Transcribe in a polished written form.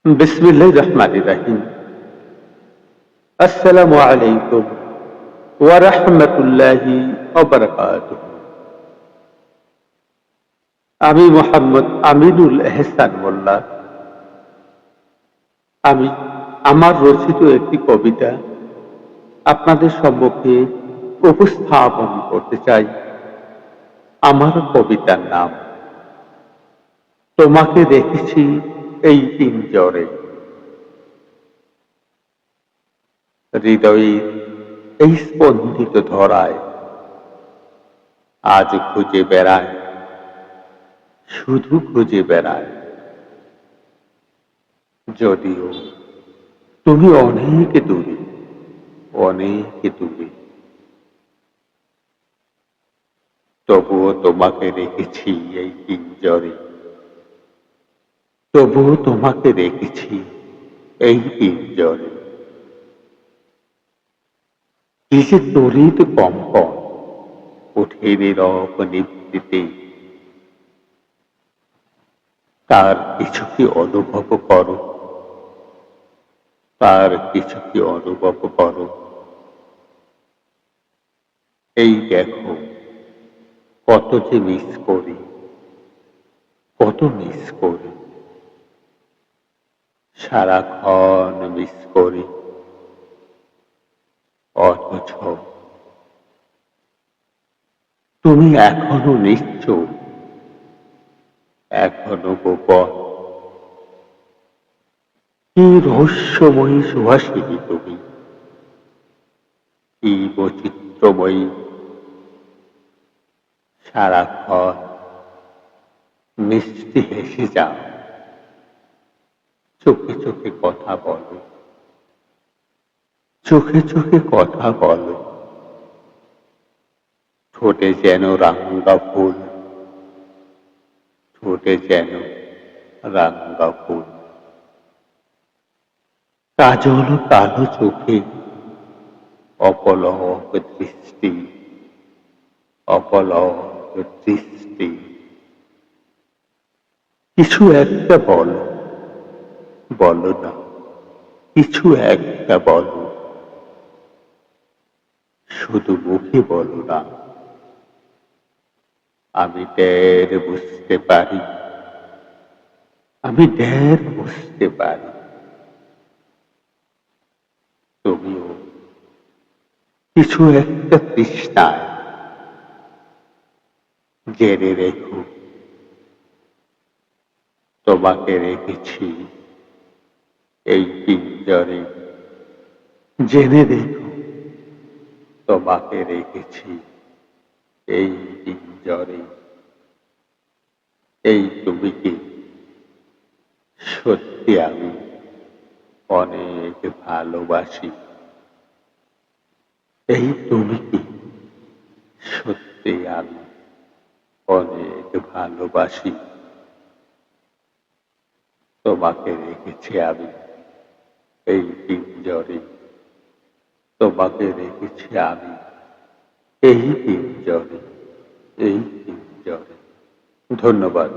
বিসমিল্লাহির রহমানির রহিম। আসসালামু আলাইকুম ওয়া রাহমাতুল্লাহি ওয়া বারাকাতুহু। আমি মোহাম্মদ আমিনুল এহসান মোল্লা। আমি আমার রচিত একটি কবিতা আপনাদের সম্মুখে উপস্থাপন করতে চাই। আমার কবিতার নাম তোমাকে দেখেছি এই পিঞ্জরে। হৃদয়ের এই স্পন্দিত ধরায় আজ খুঁজে বেড়ায়, শুধু খুঁজে বেড়ায়। যদিও তুমি অনেক দূরে, অনেক দূরে, তবুও তোমাকে রেখেছি এই পিঞ্জরে। তবুও তোমাকে রেখেছি এই পিঞ্জরে। কি যে তড়িৎ কম্পন ওঠে নীরব নিভৃতে, তার কিছু কি অনুভব করো? তার কিছু কি অনুভব করো? এই দেখো কত যে মিস করি, কত মিস করি, সারাক্ষণ মিস করি। অথচ তুমি এখনো নিশ্চুপ, এখনো গোপন। কি রহস্যময়ী সুহাসিনী তুমি, কি বৈচিত্র্যময়ী। সারাক্ষণ মিষ্টি হেসে যাও, চোখে চোখে কথা বলো, চোখে চোখে কথা বলো। ঠোঁটে যেন রাঙা ফুল, ঠোঁটে যেন রাঙা ফুল। কাজল কালো চোখে অপলক দৃষ্টি, অপলক দৃষ্টি। কিছু একটা বলো, বলো না, কিছু একটা বলো। শুধু মুখে বলো না। আমি ঢের বুঝতে পারি, আমি ঢের বুঝতে পারি। তুমিও কিছু একটা তৃষ্ণায়। জেনে রেখো তোমাকে রেখেছি এই পিঞ্জরে। জেনে রেখো তোমাকে রেখেছি এই পিঞ্জরে। এই তুমি কি সত্যি আমি অনেক ভালোবাসি। এই তুমি কি সত্যি আমি অনেক ভালোবাসি। তোমাকে রেখেছি আমি এই পিঞ্জরে। তোমাকে রেখেছি আমি এই পিঞ্জরে, এই পিঞ্জরে। ধন্যবাদ।